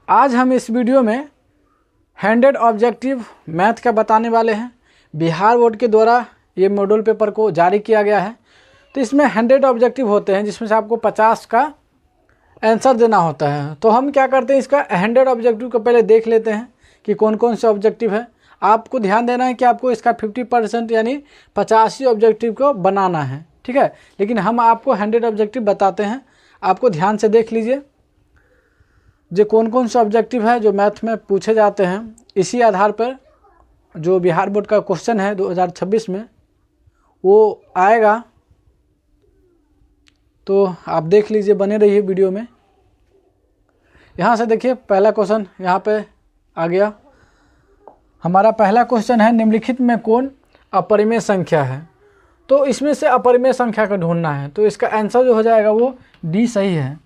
आज हम इस वीडियो में 100 ऑब्जेक्टिव मैथ का बताने वाले हैं। बिहार बोर्ड के द्वारा ये मॉडल पेपर को जारी किया गया है। तो इसमें 100 ऑब्जेक्टिव होते हैं जिसमें से आपको 50 का आंसर देना होता है। तो हम क्या करते हैं, इसका 100 ऑब्जेक्टिव को पहले देख लेते हैं कि कौन कौन से ऑब्जेक्टिव है। आपको ध्यान देना है कि आपको इसका 50% यानी 85 ऑब्जेक्टिव को बनाना है, ठीक है। लेकिन हम आपको 100 ऑब्जेक्टिव बताते हैं, आपको ध्यान से देख लीजिए जो कौन कौन से ऑब्जेक्टिव है जो मैथ में पूछे जाते हैं। इसी आधार पर जो बिहार बोर्ड का क्वेश्चन है 2026 में वो आएगा। तो आप देख लीजिए, बने रहिए वीडियो में। यहाँ से देखिए पहला क्वेश्चन यहाँ पे आ गया। हमारा पहला क्वेश्चन है, निम्नलिखित में कौन अपरिमेय संख्या है। तो इसमें से अपरिमेय संख्या का ढूंढना है। तो इसका आंसर जो हो जाएगा वो डी सही है।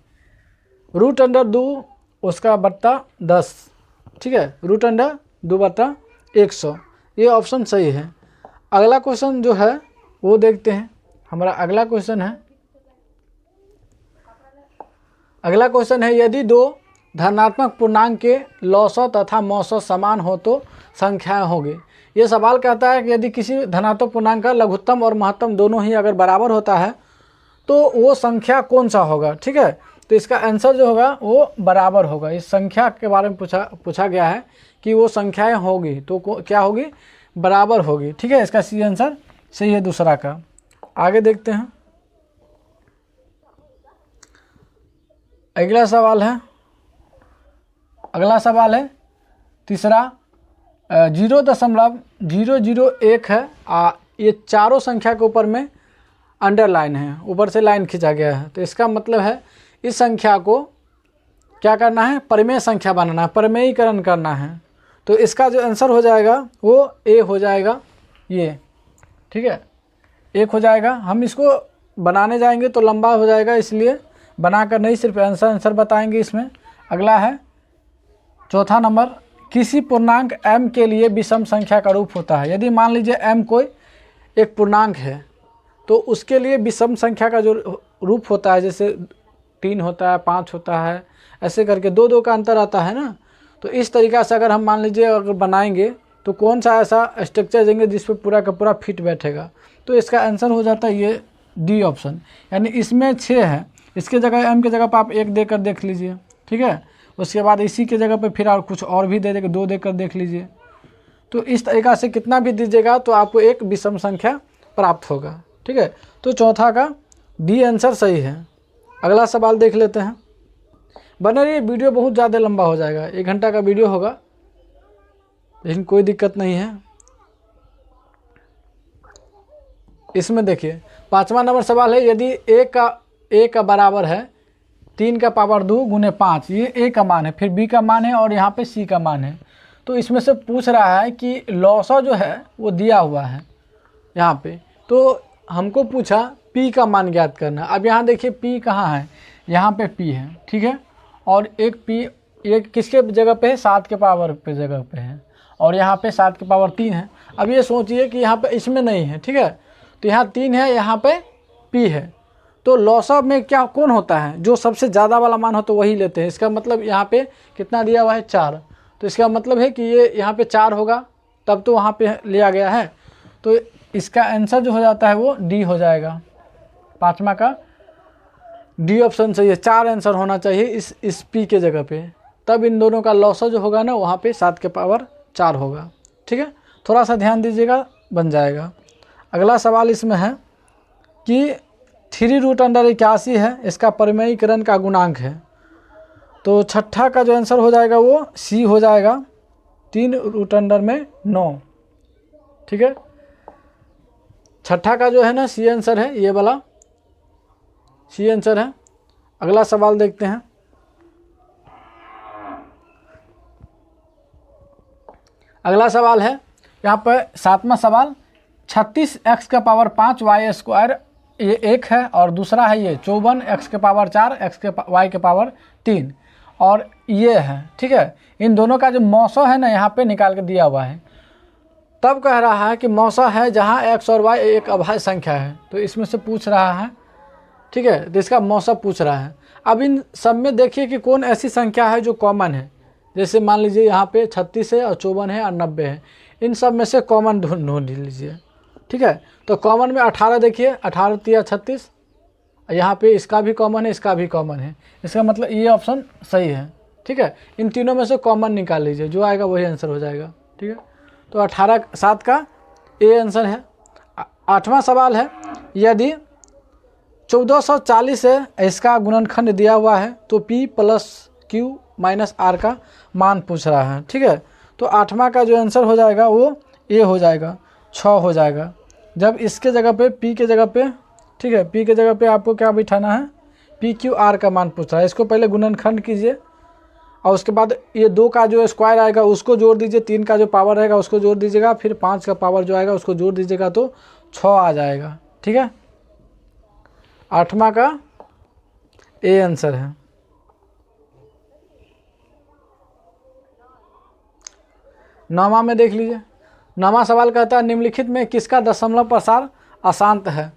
√2 उसका बट्टा 10, ठीक है। √2 बट्टा 100, ये ऑप्शन सही है। अगला क्वेश्चन जो है वो देखते हैं। हमारा अगला क्वेश्चन है, यदि दो धनात्मक पूर्णांक के लौसौ तथा मौसौ समान हो तो संख्याएं होंगी। ये सवाल कहता है कि यदि किसी धनात्मक पूर्णांक का लघुत्तम और महत्तम दोनों ही अगर बराबर होता है तो वो संख्या कौन सा होगा, ठीक है। तो इसका आंसर जो होगा वो बराबर होगा। इस संख्या के बारे में पूछा गया है कि वो संख्याएं होगी तो क्या होगी, बराबर होगी, ठीक है। इसका सी आंसर सही है दूसरा का। आगे देखते हैं। अगला सवाल है तीसरा, 0.001 है। ये चारों संख्या के ऊपर में अंडरलाइन है, ऊपर से लाइन खींचा गया है। तो इसका मतलब है इस संख्या को क्या करना है, परिमेय संख्या बनाना है, परिमेयीकरण करना है। तो इसका जो आंसर हो जाएगा वो ए हो जाएगा, ये, ठीक है, 1 हो जाएगा। हम इसको बनाने जाएंगे तो लंबा हो जाएगा, इसलिए बनाकर नहीं, सिर्फ आंसर बताएंगे इसमें। अगला है चौथा नंबर, किसी पूर्णांक m के लिए विषम संख्या का रूप होता है। यदि मान लीजिए m कोई एक पूर्णांक है तो उसके लिए विषम संख्या का जो रूप होता है, जैसे 3 होता है, 5 होता है, ऐसे करके 2 का अंतर आता है ना। तो इस तरीक़ा से अगर हम मान लीजिए अगर बनाएंगे तो कौन सा ऐसा स्ट्रक्चर देंगे जिस पर पूरा का पूरा फिट बैठेगा। तो इसका आंसर हो जाता है ये डी ऑप्शन। यानी इसमें 6 है, इसके जगह m की जगह पर आप 1 देकर देख लीजिए, ठीक है। उसके बाद इसी के जगह पे फिर और कुछ और भी दे देगा, 2 देकर देख लीजिए। तो इस तरीक़ा से कितना भी दीजिएगा तो आपको एक विषम संख्या प्राप्त होगा, ठीक है। तो चौथा का डी आंसर सही है। अगला सवाल देख लेते हैं। बने रहिए, वीडियो बहुत ज़्यादा लंबा हो जाएगा, 1 घंटा का वीडियो होगा, लेकिन कोई दिक्कत नहीं है। इसमें देखिए 5वां नंबर सवाल है, यदि a का बराबर है 3 का पावर 2 गुने 5, ये a का मान है, फिर b का मान है और यहाँ पे c का मान है। तो इसमें से पूछ रहा है कि लौसौ जो है वो दिया हुआ है यहाँ पे। तो हमको पूछा p का मान ज्ञात करना। अब यहाँ देखिए p कहाँ है, यहाँ पे p है, ठीक है। और एक p एक किसके जगह पे है, 7 के पावर पे जगह पे है, और यहाँ पे 7 के पावर 3 है। अब ये सोचिए कि यहाँ पे इसमें नहीं है, ठीक है। तो यहाँ 3 है, यहाँ पे p है। तो लौसौ में क्या कौन होता है, जो सबसे ज़्यादा वाला मान हो तो वही लेते हैं। इसका मतलब यहाँ पे कितना दिया हुआ है, 4। तो इसका मतलब है कि ये यहाँ पे 4 होगा, तब तो वहाँ पे लिया गया है। तो इसका आंसर जो हो जाता है वो डी हो जाएगा। 5वां का डी ऑप्शन सही है। 4 आंसर होना चाहिए इस पी के जगह पे, तब इन दोनों का लौसौ जो होगा ना वहाँ पे 7 के पावर 4 होगा, ठीक है। थोड़ा सा ध्यान दीजिएगा, बन जाएगा। अगला सवाल इसमें है कि 3√81 है, इसका परिमेयीकरण का गुणांक है। तो छठा का जो आंसर हो जाएगा वो सी हो जाएगा, 3√9, ठीक है। छठा का जो है ना सी आंसर है, ये वाला सी आंसर है। अगला सवाल देखते हैं। अगला सवाल है यहाँ पर 7वां सवाल, 36x का पावर 5 y², ये 1 है, और दूसरा है ये 54 x के पावर 4 y के पावर 3, और ये है, ठीक है। इन दोनों का जो मौसौ है ना यहाँ पे निकाल के दिया हुआ है। तब कह रहा है कि मौसौ है जहाँ x और y एक अभाज्य संख्या है। तो इसमें से पूछ रहा है, ठीक है। तो इसका मौसौ पूछ रहा है। अब इन सब में देखिए कि कौन ऐसी संख्या है जो कॉमन है, जैसे मान लीजिए यहाँ पे 36 है और 54 है और 90 है, इन सब में से कॉमन ढूंढ लीजिए। ठीक है, तो कॉमन में 18 देखिए, 18 तिया 36, यहाँ पे इसका भी कॉमन है, इसका भी कॉमन है, इसका मतलब ये ऑप्शन सही है। ठीक है, इन तीनों में से कॉमन निकाल लीजिए, जो आएगा वही आंसर हो जाएगा। ठीक है, तो 18 7 का ए आंसर है। 8वां सवाल है, यदि 1440 है इसका गुणनखंड दिया हुआ है तो P + Q - R का मान पूछ रहा है। ठीक है, तो 8वां का जो आंसर हो जाएगा वो ए हो जाएगा, 6 हो जाएगा। जब इसके जगह पे P के जगह पे, ठीक है, P के जगह पे आपको क्या बिठाना है, PQR का मान पूछ रहा है। इसको पहले गुणनखंड कीजिए और उसके बाद ये 2 का जो स्क्वायर आएगा उसको जोड़ दीजिए, 3 का जो पावर रहेगा उसको जोड़ दीजिएगा, फिर 5 का पावर जो आएगा उसको जोड़ दीजिएगा तो 6 आ जाएगा। ठीक है, 8वां का ए आंसर है। 9वां में देख लीजिए। 9वां सवाल कहता है, निम्नलिखित में किसका दशमलव प्रसार अशांत है।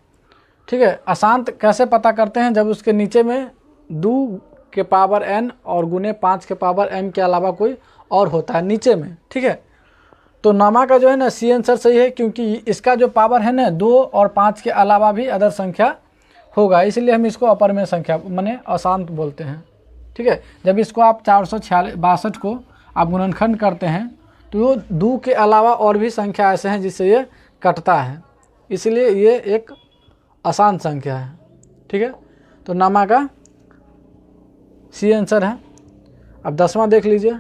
ठीक है, अशांत कैसे पता करते हैं, जब उसके नीचे में 2 के पावर n और गुने 5 के पावर m के अलावा कोई और होता है नीचे में। ठीक है, तो 9वां का जो है ना सी आंसर सही है, क्योंकि इसका जो पावर है ना 2 और 5 के अलावा भी अदर संख्या होगा, इसलिए हम इसको अपर में संख्या माने अशांत बोलते हैं। ठीक है, जब इसको आप 462 को आप गुणनखंड करते हैं तो 2 के अलावा और भी संख्या ऐसे हैं जिससे ये कटता है, इसलिए ये एक अशांत संख्या है। ठीक है, तो 9वां का सी आंसर है। अब 10वां देख लीजिए।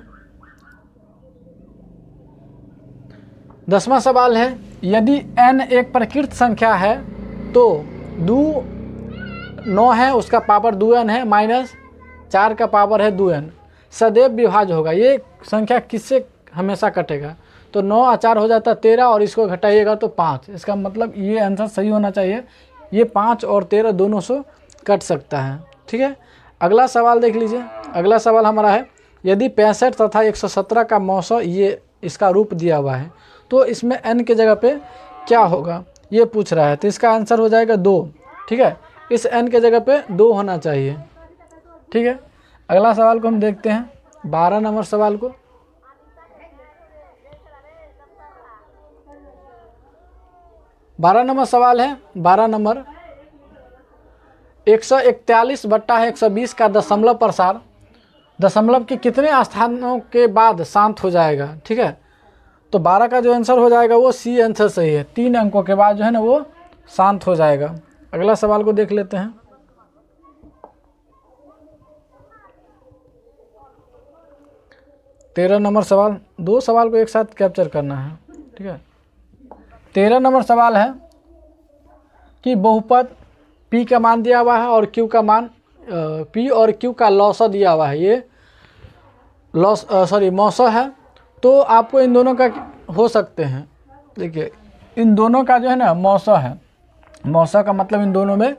10वां सवाल है, यदि n एक प्रकृत संख्या है तो 9 है उसका पावर 2n है माइनस 4 का पावर है 2n सदैव विभाज्य होगा। ये संख्या किससे हमेशा कटेगा, तो 9 और 4 हो जाता है 13 और इसको घटाइएगा तो 5। इसका मतलब ये आंसर सही होना चाहिए, ये 5 और 13 दोनों से कट सकता है। ठीक है, अगला सवाल देख लीजिए। अगला सवाल हमारा है, यदि 65 तथा 117 का मौसा ये इसका रूप दिया हुआ है तो इसमें n के जगह पे क्या होगा, ये पूछ रहा है। तो इसका आंसर हो जाएगा 2। ठीक है, इस n के जगह पे 2 होना चाहिए। ठीक है, अगला सवाल को हम देखते हैं, 12 नंबर सवाल को। 12 नंबर सवाल है। 12 नंबर, 141/120 का दशमलव प्रसार दशमलव के कितने स्थानों के बाद शांत हो जाएगा। ठीक है, तो 12 का जो आंसर हो जाएगा वो सी आंसर सही है, 3 अंकों के बाद जो है ना वो शांत हो जाएगा। अगला सवाल को देख लेते हैं। 13 नंबर सवाल, 2 सवाल को एक साथ कैप्चर करना है। ठीक है, 13 नंबर सवाल है कि बहुपद P का मान दिया हुआ है और Q का मान P और Q का लॉसा दिया हुआ है, ये मौसा है। तो आपको इन दोनों का हो सकते हैं, देखिए इन दोनों का जो है ना मौसा है, मौसा का मतलब इन दोनों में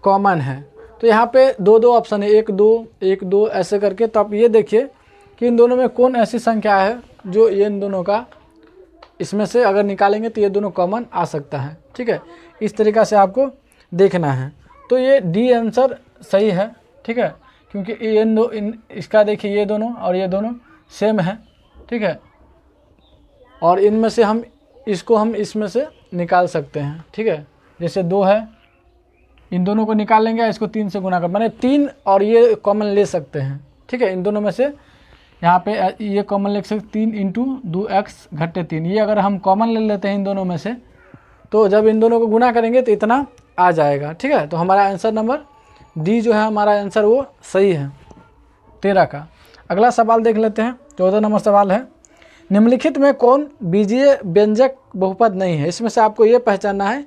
कॉमन है। तो यहाँ पे 2 ऑप्शन है, 1 2 1 2 ऐसे करके। तो आप ये देखिए कि इन दोनों में कौन ऐसी संख्या है जो ये इन दोनों का इसमें से अगर निकालेंगे तो ये दोनों कॉमन आ सकता है। ठीक है, इस तरीक़ा से आपको देखना है। तो ये डी आंसर सही है। ठीक है, क्योंकि इसका देखिए ये दोनों और ये दोनों सेम है। ठीक है, और इनमें से हम इसमें से निकाल सकते हैं। ठीक है, जैसे 2 है, इन दोनों को निकाल लेंगे, इसको 3 से गुना कर माने 3 और ये कॉमन ले सकते हैं। ठीक है, इन दोनों में से यहाँ पे ये कॉमन ले सकते 3 × 2x - 3, ये अगर हम कॉमन ले लेते हैं इन दोनों में से तो जब इन दोनों को गुना करेंगे तो इतना आ जाएगा। ठीक है, तो हमारा आंसर नंबर डी जो है हमारा आंसर वो सही है 13 का। अगला सवाल देख लेते हैं। 14 नंबर सवाल है, निम्नलिखित में कौन बीजीय व्यंजक बहुपद नहीं है। इसमें से आपको ये पहचानना है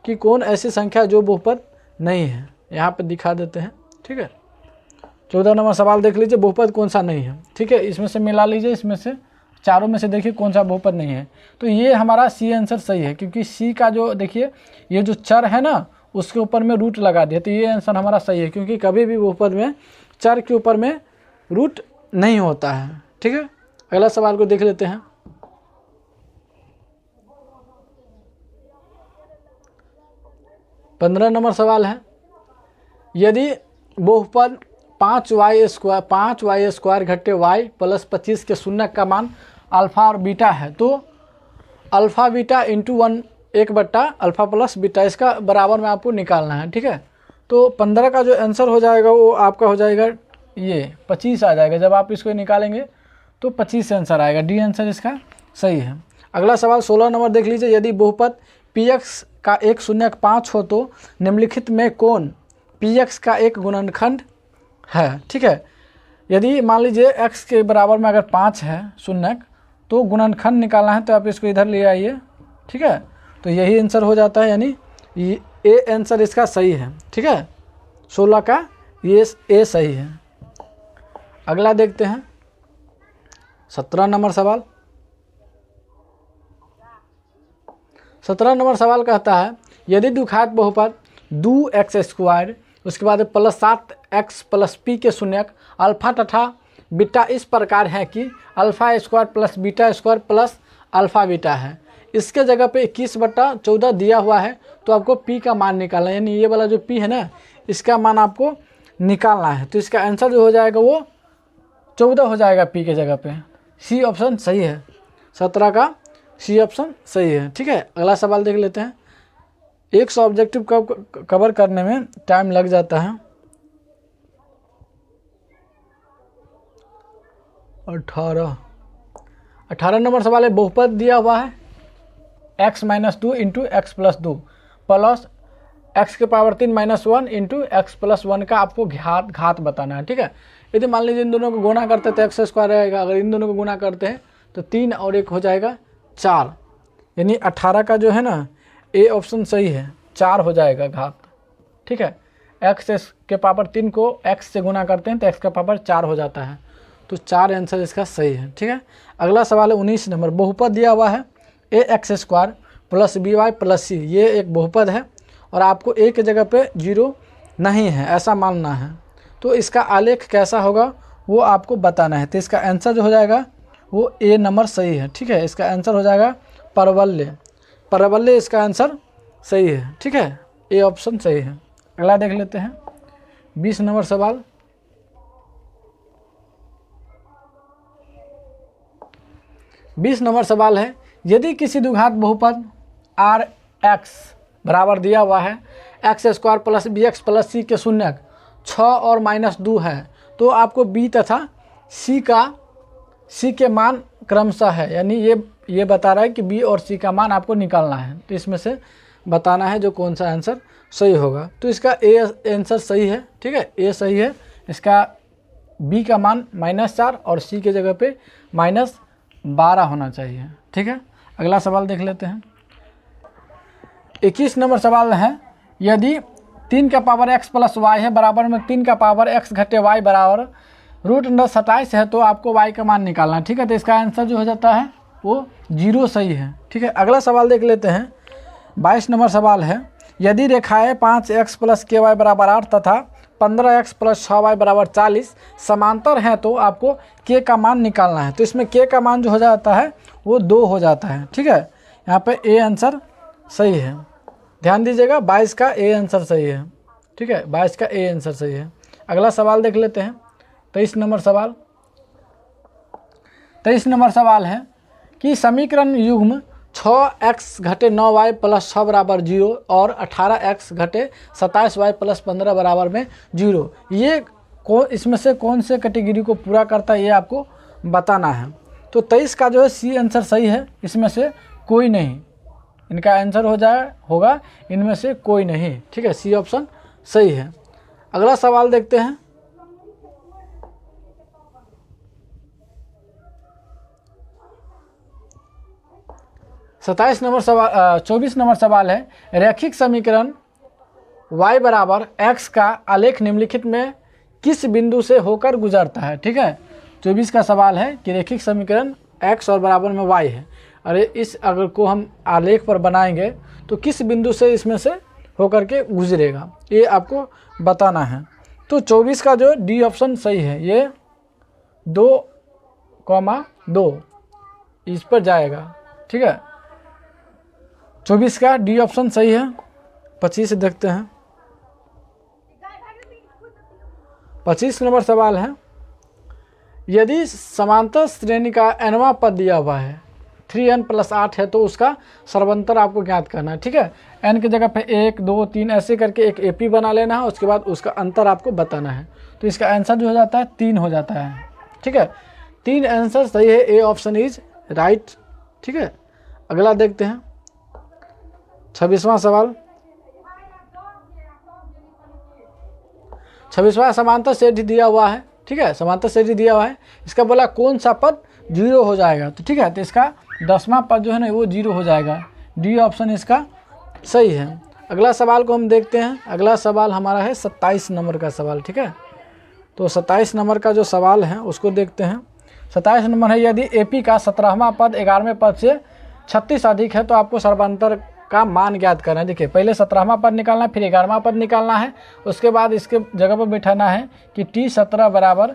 कि कौन ऐसी संख्या जो बहुपद नहीं है, यहाँ पे दिखा देते हैं। ठीक है, 14 नंबर सवाल देख लीजिए, बहुपद कौन सा नहीं है। ठीक है, इसमें से मिला लीजिए, इसमें से चारों में से देखिए कौन सा बहुपद नहीं है। तो ये हमारा सी आंसर सही है, क्योंकि सी का जो देखिए ये जो चर है ना उसके ऊपर में रूट लगा दिया, तो ये आंसर हमारा सही है, क्योंकि कभी भी बहुपद में चर के ऊपर में रूट नहीं होता है। ठीक है, अगला सवाल को देख लेते हैं। पंद्रह नंबर सवाल है, यदि बहुपद 5y² घटे y प्लस 25 के शून्य का मान अल्फ़ा और बीटा है। तो अल्फ़ा बीटा इंटू 1/अल्फ़ा प्लस बीटा, इसका बराबर में आपको निकालना है। ठीक है, तो 15 का जो आंसर हो जाएगा वो आपका हो जाएगा ये 25 आ जाएगा। जब आप इसको निकालेंगे तो 25 आंसर आएगा। डी आंसर इसका सही है। अगला सवाल 16 नंबर देख लीजिए। यदि बहुपद px का एक शून्यक 5 हो तो निम्नलिखित में कौन px का एक गुणनखंड है। ठीक है, यदि मान लीजिए x के बराबर में अगर 5 है शून्यक, तो गुणनखंड निकालना है, तो आप इसको इधर ले आइए। ठीक है, तो यही आंसर हो जाता है, यानी ए आंसर इसका सही है। ठीक है, 16 का ये ए सही है। अगला देखते हैं 17 नंबर सवाल। 17 नंबर सवाल कहता है यदि द्विघात बहुपद 2x², उसके बाद प्लस 7x प्लस p के शून्यक अल्फा तथा बीटा इस प्रकार है कि α² प्लस β² प्लस अल्फ़ा बीटा है। इसके जगह पे 21/14 दिया हुआ है, तो आपको p का मान निकालना है, यानी ये वाला जो p है ना, इसका मान आपको निकालना है। तो इसका आंसर जो हो जाएगा वो 14 हो जाएगा p के जगह पे। सी ऑप्शन सही है, 17 का सी ऑप्शन सही है। ठीक है, अगला सवाल देख लेते हैं। 100 ऑब्जेक्टिव कवर करने में टाइम लग जाता है। 18 नंबर सवाल है। बहुपद दिया हुआ है x-2 into x plus 2 plus x³ 1 into x plus 1 का आपको घात बताना है। ठीक है, यदि मान लीजिए इन दोनों को गुणा करते हैं तो x² रहेगा, अगर इन दोनों को गुणा करते हैं तो 3 और 1 हो जाएगा 4, यानी 18 का जो है ना ए ऑप्शन सही है, 4 हो जाएगा घात। ठीक है, x³ को x से गुणा करते हैं तो x³ 4 हो जाता है, तो 4 आंसर इसका सही है। ठीक है, अगला सवाल है 19 नंबर। बहुपद दिया हुआ है ax² plus by plus c, ये एक बहुपद है और आपको a की जगह पे 0 नहीं है ऐसा मानना है, तो इसका आलेख कैसा होगा वो आपको बताना है। तो इसका आंसर जो हो जाएगा वो ए नंबर सही है। ठीक है, इसका आंसर हो जाएगा परवलय इसका आंसर सही है। ठीक है, ए ऑप्शन सही है। अगला देख लेते हैं 20 नंबर सवाल। 20 नंबर सवाल है यदि किसी द्विघात बहुपद Rx बराबर दिया हुआ है x² plus bx plus c के शून्यक 6 और -2 है, तो आपको b तथा c के मान क्रमशः है, यानी ये बता रहा है कि b और c का मान आपको निकालना है। तो इसमें से बताना है जो कौन सा आंसर सही होगा। तो इसका ए आंसर सही है। ठीक है, ए सही है। इसका b का मान -4 और c के जगह पे -12 होना चाहिए। ठीक है, अगला सवाल देख लेते हैं। 21 नंबर सवाल है यदि 3 का पावर x प्लस y है बराबर में 3 का पावर x घटे y बराबर √27 है, तो आपको y का मान निकालना है। ठीक है, तो इसका आंसर जो हो जाता है वो 0 सही है। ठीक है, अगला सवाल देख लेते हैं। 22 नंबर सवाल है यदि रेखाएं 5x प्लस ky बराबर 8 तथा 15x प्लस 6y बराबर 40 समांतर हैं, तो आपको k का मान निकालना है। तो इसमें k का मान जो हो जाता है वो 2 हो जाता है। ठीक है, यहाँ पे ए आंसर सही है। ध्यान दीजिएगा 22 का ए आंसर सही है। ठीक है, 22 का ए आंसर सही है। अगला सवाल देख लेते हैं 23 नंबर सवाल। 23 नंबर सवाल है कि समीकरण युग्म 6x घटे 9y प्लस 6 बराबर 0 और 18x घटे 27y प्लस 15 बराबर में 0, ये इसमें से कौन से कैटेगरी को पूरा करता है ये आपको बताना है। तो 23 का जो है सी आंसर सही है, इसमें से कोई नहीं, इनका आंसर होगा इनमें से कोई नहीं। ठीक है, सी ऑप्शन सही है। अगला सवाल देखते हैं। नंबर सवाल 24 नंबर सवाल है रैखिक समीकरण y बराबर x का आलेख निम्नलिखित में किस बिंदु से होकर गुजरता है। ठीक है, 24 का सवाल है कि रैखिक समीकरण x और बराबर में y है, अरे इस अगर को हम आलेख पर बनाएंगे तो किस बिंदु से इसमें से होकर के गुजरेगा ये आपको बताना है। तो 24 का जो डी ऑप्शन सही है, ये 2,2 इस पर जाएगा। ठीक है, 24 का डी ऑप्शन सही है। 25 देखते हैं। 25 नंबर सवाल है, यदि समांतर श्रेणी का nवां पद दिया हुआ है 3n + 8 है तो उसका सर्वंतर आपको ज्ञात करना है। ठीक है, n की जगह पे 1 2 3 ऐसे करके एक AP बना लेना है, उसके बाद उसका अंतर आपको बताना है। तो इसका आंसर जो हो जाता है 3 हो जाता है। ठीक है, 3 आंसर सही है, ए ऑप्शन इज राइट। ठीक है, अगला देखते हैं 26वां सवाल। 26वां समांतर श्रेणी दिया हुआ है। ठीक है, समांतर श्रेणी दिया हुआ है, इसका बोला कौन सा पद 0 हो जाएगा। तो ठीक है, तो इसका 10वां पद जो है ना वो 0 हो जाएगा। डी ऑप्शन इसका सही है। अगला सवाल को हम देखते हैं। अगला सवाल हमारा है 27 नंबर का सवाल। ठीक है, तो 27 नंबर का जो सवाल है उसको देखते हैं। 27 नंबर है, यदि AP का 17वां पद 11वें पद से 36 अधिक है तो आपको सर्वांतर का मान ज्ञात करना है। देखिए, पहले 17वां पद निकालना है, फिर 11वां पद निकालना है, उसके बाद इसके जगह पर बैठाना है कि T17 बराबर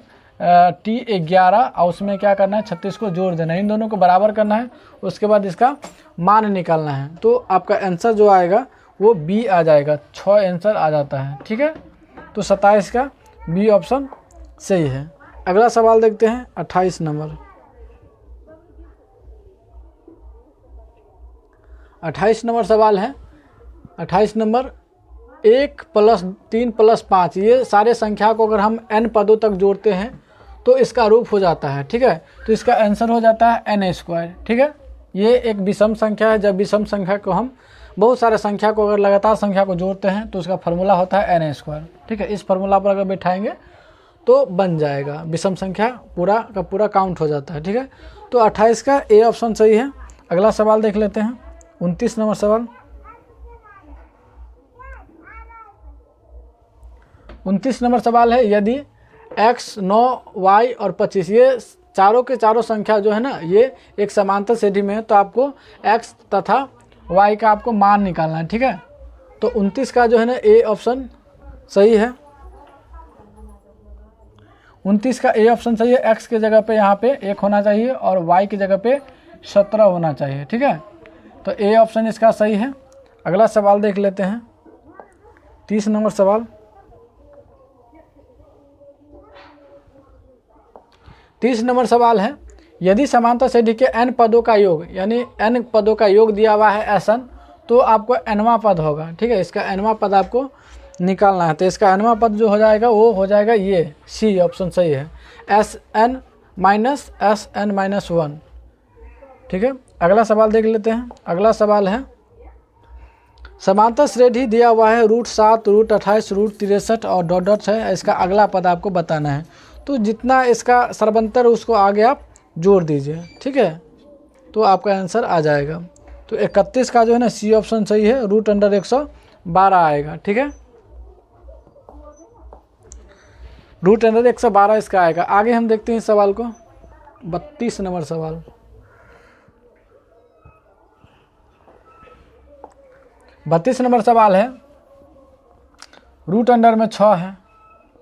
T11 और उसमें क्या करना है 36 को जोड़ देना है, इन दोनों को बराबर करना है, उसके बाद इसका मान निकालना है। तो आपका आंसर जो आएगा वो B आ जाएगा, 6 आंसर आ जाता है। ठीक है, तो 27 का B ऑप्शन सही है। अगला सवाल देखते हैं 28 नंबर। 28 नंबर सवाल है। 28 नंबर 1 + 3 + 5 ये सारे संख्या को अगर हम n पदों तक जोड़ते हैं तो इसका रूप हो जाता है। ठीक है, तो इसका आंसर हो जाता है n²। ठीक है, ये एक विषम संख्या है। जब विषम संख्या को हम बहुत सारे संख्या को अगर लगातार संख्या को जोड़ते हैं तो उसका फार्मूला होता है n²। ठीक है, इस फार्मूला पर अगर बैठाएंगे तो बन जाएगा, विषम संख्या पूरा का पूरा काउंट हो जाता है। ठीक है, तो 28 का ए ऑप्शन सही है। अगला सवाल देख लेते हैं 29 नंबर सवाल। 29 नंबर सवाल है, यदि x 9 y और 25 ये चारों के चारों संख्या जो है ना ये एक समांतर श्रेणी में है तो आपको x तथा y का आपको मान निकालना है। ठीक है, तो 29 का जो है ना ए ऑप्शन सही है। 29 का ए ऑप्शन सही है। x के जगह पे यहाँ पे 1 होना चाहिए और y की जगह पे 17 होना चाहिए। ठीक है, तो ए ऑप्शन इसका सही है। अगला सवाल देख लेते हैं 30 नंबर सवाल। 30 नंबर सवाल है, यदि समांतर श्रेणी के n पदों का योग यानी n पदों का योग दिया हुआ है Sn तो आपको nवां पद होगा। ठीक है, इसका nवां पद आपको निकालना है। तो इसका nवां पद जो हो जाएगा वो हो जाएगा ये सी ऑप्शन सही है, Sn - Sn-1। ठीक है, अगला सवाल देख लेते हैं। अगला सवाल है, समांतर श्रेणी दिया हुआ है √7 √28 √63 और डॉट डॉट है, इसका अगला पद आपको बताना है। तो जितना इसका सर्वंतर उसको आगे आप जोड़ दीजिए। ठीक है, तो आपका आंसर आ जाएगा। तो 31 का जो है ना सी ऑप्शन सही है, √112 आएगा। ठीक है, √112 इसका आएगा। आगे हम देखते हैं इस सवाल को 32 नंबर सवाल। 32 नंबर सवाल है, √6 है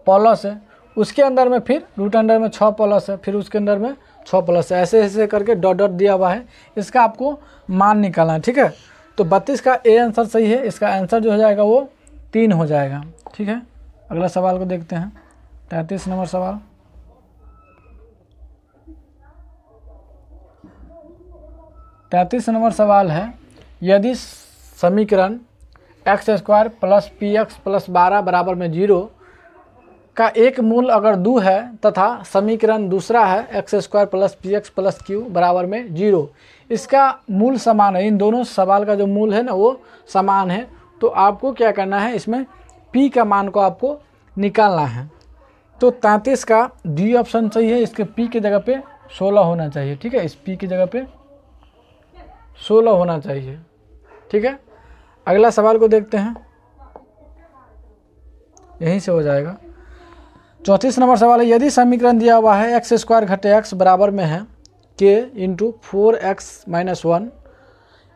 प्लस है, उसके अंदर में फिर √6 प्लस है, फिर उसके अंदर में 6 प्लस है, ऐसे ऐसे करके डॉट डॉट दिया हुआ है, इसका आपको मान निकालना है। ठीक है, तो 32 का ए आंसर सही है, इसका आंसर जो हो जाएगा वो 3 हो जाएगा। ठीक है, अगला सवाल को देखते हैं 33 नंबर सवाल। 33 नंबर सवाल है, यदि समीकरण x² + px + 12 बराबर में 0 का एक मूल अगर 2 है तथा समीकरण दूसरा है x² + px + q बराबर में 0, इसका मूल समान है। इन दोनों सवाल का जो मूल है ना वो समान है, तो आपको क्या करना है, इसमें p का मान को आपको निकालना है। तो 33 का डी ऑप्शन सही है, इसके p की जगह पे 16 होना चाहिए। ठीक है, इस p की जगह पे 16 होना चाहिए। ठीक है, अगला सवाल को देखते हैं, यहीं से हो जाएगा। 34 नंबर सवाल है, यदि समीकरण दिया हुआ है x² - x बराबर में है k × 4x - 1,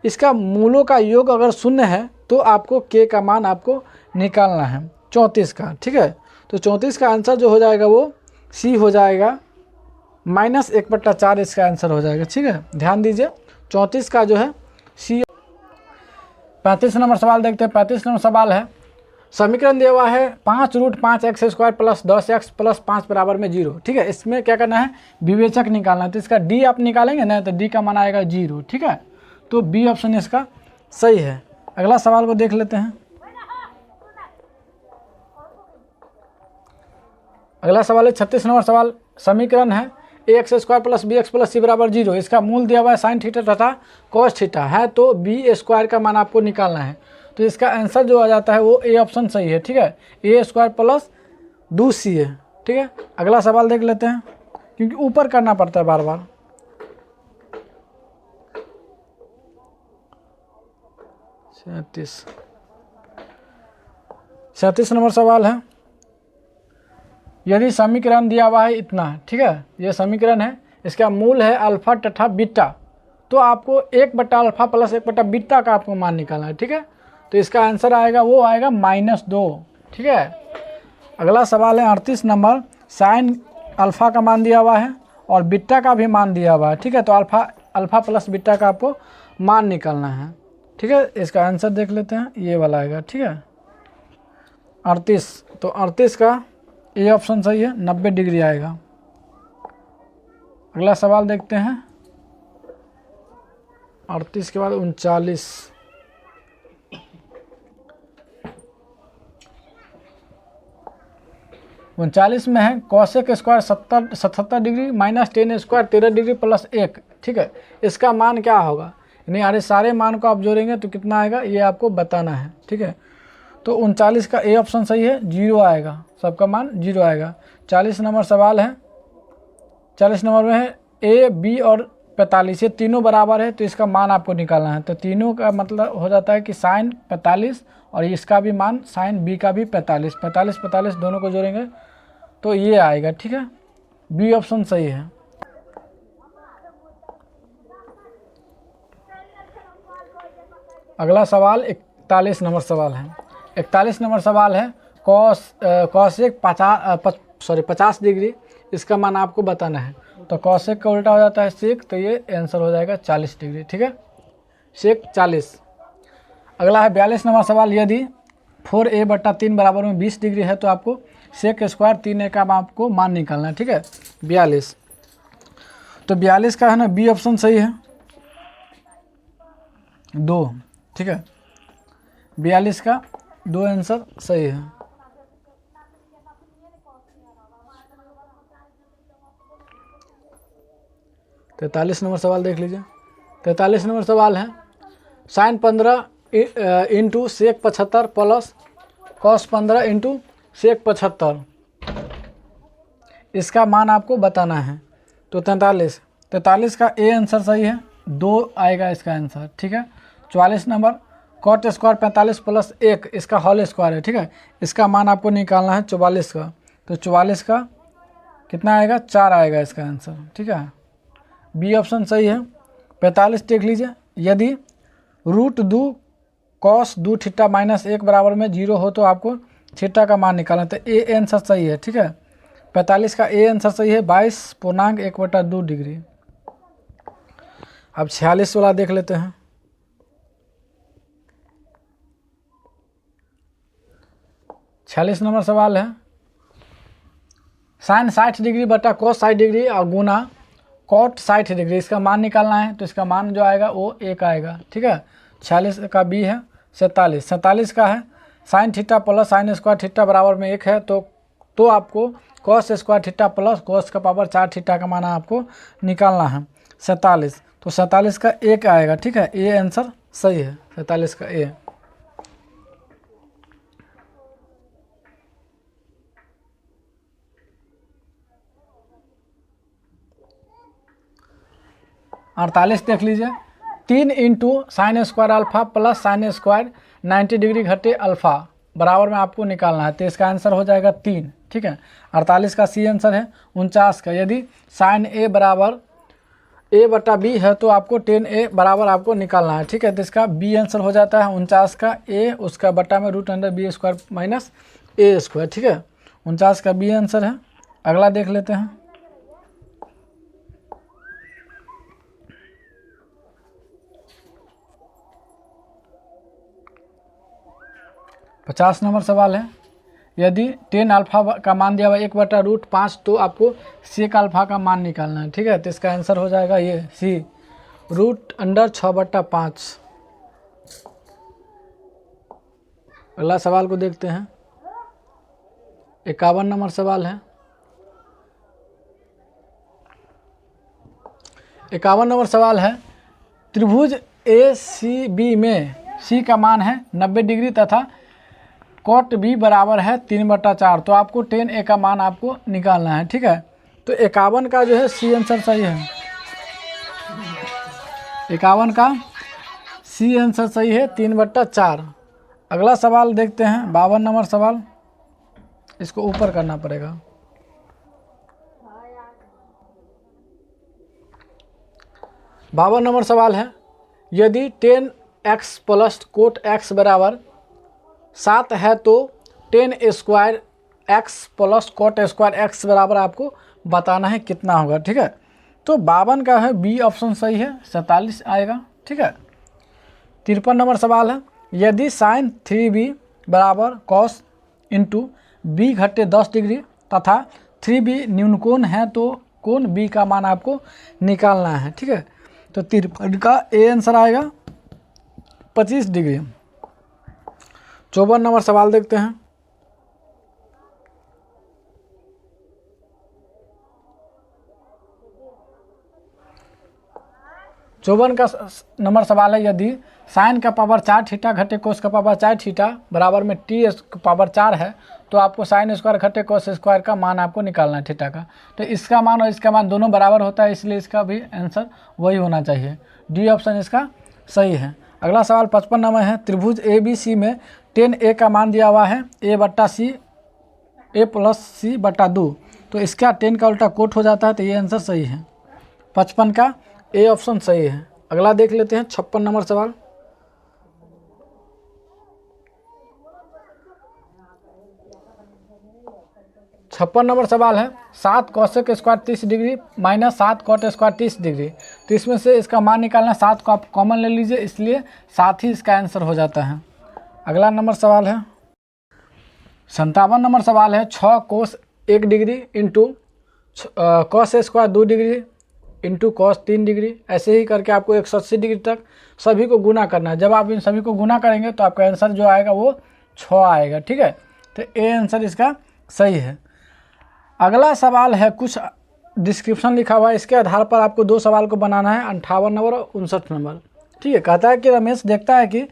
इसका मूलों का योग अगर 0 है तो आपको k का मान आपको निकालना है 34 का। ठीक है, तो 34 का आंसर जो हो जाएगा वो सी हो जाएगा, -1/4 इसका आंसर हो जाएगा। ठीक है, ध्यान दीजिए 34 का जो है सी। 35 नंबर सवाल देखते हैं। 35 नंबर सवाल है, समीकरण दिया हुआ है 5√5x² प्लस 10x प्लस 5 बराबर में 0। ठीक है, इसमें क्या करना है, विवेचक निकालना है। तो इसका डी आप निकालेंगे ना, तो डी का मान आएगा 0। ठीक है, तो बी ऑप्शन इसका सही है। अगला सवाल को देख लेते हैं। अगला सवाल है 36 नंबर सवाल। समीकरण है ax² plus bx plus c बराबर 0। इसका मूल दिया हुआ है साइन थीटा तथा कॉस थीटा है, तो b² का मान आपको निकालना है। तो इसका आंसर जो आ जाता है वो ए ऑप्शन सही है। ठीक है, a² प्लस 2c है। ठीक है, अगला सवाल देख लेते हैं, क्योंकि ऊपर करना पड़ता है बार बार। 37 नंबर सवाल है। यदि समीकरण दिया हुआ है इतना, ठीक है, ये समीकरण है, इसका मूल है अल्फा तथा बीटा, तो आपको 1/अल्फा प्लस 1/बीटा का आपको मान निकालना है। ठीक है, तो इसका आंसर आएगा वो आएगा -2। ठीक है, अगला सवाल है 38 नंबर। साइन अल्फा का मान दिया हुआ है और बीटा का भी मान दिया हुआ है। ठीक है, तो अल्फा प्लस बीटा का आपको मान निकालना है। ठीक है, इसका आंसर देख लेते हैं, ये वाला आएगा। ठीक है, 38, तो 38 का ए ऑप्शन सही है, 90 डिग्री आएगा। अगला सवाल देखते हैं, 38 के बाद 39। 39 में है cosec square 77 degree minus ten square 13 degree plus 1। ठीक है, इसका मान क्या होगा, यानी अरे सारे मान को आप जोड़ेंगे तो कितना आएगा ये आपको बताना है। ठीक है, तो 39 का ए ऑप्शन सही है, 0 आएगा, सबका मान 0 आएगा। 40 नंबर सवाल है। 40 नंबर में है ए बी और 45, ये तीनों बराबर है, तो इसका मान आपको निकालना है। तो तीनों का मतलब हो जाता है कि साइन 45 और इसका भी मान साइन बी का भी 45, 45 दोनों को जोड़ेंगे तो ये आएगा। ठीक है, बी ऑप्शन सही है। अगला सवाल 41 नंबर सवाल है। 41 नंबर सवाल है कॉसेक 50 डिग्री, इसका मान आपको बताना है। तो कॉसेक का उल्टा हो जाता है सेक, तो ये आंसर हो जाएगा 40 डिग्री। ठीक है, सेक 40। अगला है 42 नंबर सवाल। यदि 4a/3 बराबर में 20 डिग्री है तो आपको सेक स्क्वायर 3a का आपको मान निकालना है। ठीक है, 42, तो 42 का है ना बी ऑप्शन सही है, 2। ठीक है, 42 का 2 आंसर सही है। तैंतालीस नंबर सवाल देख लीजिए। 43 नंबर सवाल है sine 15 into sec 75 plus cos 15 into sec 75, इसका मान आपको बताना है। तो 43 का ए आंसर सही है, 2 आएगा इसका आंसर। ठीक है, 44 नंबर कॉट स्क्वायर 45 प्लस 1, इसका होल स्क्वायर है। ठीक है, इसका मान आपको निकालना है 44 का। तो 44 का कितना आएगा, 4 आएगा इसका आंसर। ठीक है, बी ऑप्शन सही है। 45 देख लीजिए। यदि √2 कॉस 2 थीटा माइनस 1 बराबर में 0 हो तो आपको थीटा का मान निकालना, तो ए आंसर सही है। ठीक है, 45 का ए आंसर सही है, 22.1/2 डिग्री। अब 46 वाला देख लेते हैं। 46 नंबर सवाल है साइन 60 डिग्री बटा कॉस 60 डिग्री और गुना कॉट 60 डिग्री, इसका मान निकालना है। तो इसका मान जो आएगा वो 1 आएगा। ठीक है, 46 का बी है। 47 का है sine theta plus sine square theta बराबर में 1 है, तो आपको cos square theta plus cos का पावर 4 थीटा का मान आपको निकालना है। 47, तो 47 का 1 आएगा। ठीक है, ये आंसर सही है, 47 का ए। अड़तालीस देख लीजिए। 3 into sine square alpha plus sine square 90 degree घटे अल्फा बराबर में आपको निकालना है। तो इसका आंसर हो जाएगा 3। ठीक है, 48 का सी आंसर है। 49 का यदि साइन ए बराबर a/b है तो आपको 10a बराबर आपको निकालना है। ठीक है, तो इसका बी आंसर हो जाता है 49 का ए, उसका बटा में √b² माइनस a²। ठीक है, 49 का बी आंसर है। अगला देख लेते हैं। 50 नंबर सवाल है, यदि टेन अल्फा का मान दिया हुआ 1/√5 तो आपको सेक अल्फा का मान निकालना है। ठीक है, तो इसका आंसर हो जाएगा ये सी √6/5। अगला सवाल को देखते हैं, 51 नंबर सवाल है। 51 नंबर सवाल है, त्रिभुज ACB में C का मान है 90 डिग्री तथा कॉट B बराबर है 3/4, तो आपको tan A का मान आपको निकालना है। ठीक है, तो 51 का जो है C आंसर सही है, 51 का C आंसर सही है 3/4। अगला सवाल देखते हैं, 52 नंबर सवाल, इसको ऊपर करना पड़ेगा। 52 नंबर सवाल है, यदि tan x plus coat x बराबर 7 है तो tan² x plus coat square x बराबर आपको बताना है कितना होगा। ठीक है, तो 52 का है बी ऑप्शन सही है, 47 आएगा। ठीक है, 53 नंबर सवाल है, यदि sin 3b बराबर cos इंटू बी घटे 10 डिग्री तथा 3b न्यून कोण है तो कोण b का मान आपको निकालना है। ठीक है, तो 53 का ए आंसर आएगा 25 डिग्री। 54 नंबर सवाल देखते हैं, चौवन का नंबर सवाल है, यदि साइन का पावर 4 थीटा घटे कोस का पावर 4 थीटा बराबर में टी पावर 4 है तो आपको साइन स्क्वायर घटे कोस स्क्वायर का मान आपको निकालना है थीटा का। तो इसका मान और इसका मान दोनों बराबर होता है, इसलिए इसका भी आंसर वही होना चाहिए, डी ऑप्शन इसका सही है। अगला सवाल 55 नंबर है, त्रिभुज ABC में tan A का मान दिया हुआ है A प्लस C/2, तो इसका tan का उल्टा कोट हो जाता है, तो ये आंसर सही है, 55 का ए ऑप्शन सही है। अगला देख लेते हैं 56 नंबर सवाल, नंबर सवाल है, 7 cosec square 30 degree minus 7 cot square 30 degree, तो इसमें से इसका मान निकालना, 7 को आप कॉमन ले लीजिए, इसलिए 7 ही इसका आंसर हो जाता है। अगला नंबर सवाल है 57 नंबर सवाल है, 6 कोस 1 degree into cos square 2 degree into cos 3 degree, ऐसे ही करके आपको 180 डिग्री तक सभी को गुना करना है। जब आप इन सभी को गुना करेंगे तो आपका आंसर जो आएगा वो 6 आएगा। ठीक है, तो ए आंसर इसका सही है। अगला सवाल है, कुछ डिस्क्रिप्शन लिखा हुआ है, इसके आधार पर आपको 2 सवाल को बनाना है, 58 नंबर और 59 नंबर। ठीक है, कहता है कि रमेश देखता है कि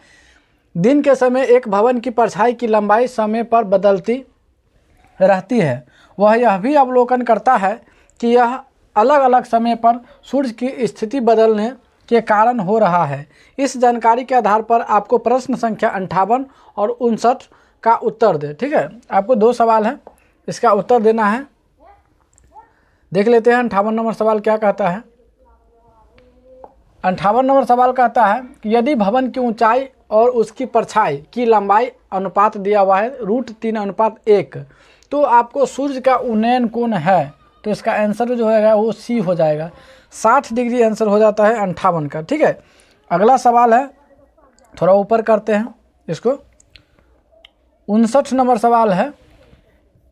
दिन के समय एक भवन की परछाई की लंबाई समय पर बदलती रहती है। वह यह भी अवलोकन करता है कि यह अलग अलग समय पर सूर्य की स्थिति बदलने के कारण हो रहा है। इस जानकारी के आधार पर आपको प्रश्न संख्या 58 और 59 का उत्तर दे। ठीक है, आपको 2 सवाल है, इसका उत्तर देना है। देख लेते हैं 58 नंबर सवाल क्या कहता है। 58 नंबर सवाल कहता है कि यदि भवन की ऊंचाई और उसकी परछाई की लंबाई अनुपात दिया हुआ है √3:1, तो आपको सूर्य का उन्नयन कोण है, तो इसका आंसर जो होगा वो सी हो जाएगा, 60 डिग्री आंसर हो जाता है 58 का। ठीक है, अगला सवाल है, थोड़ा ऊपर करते हैं इसको, 59 नंबर सवाल है,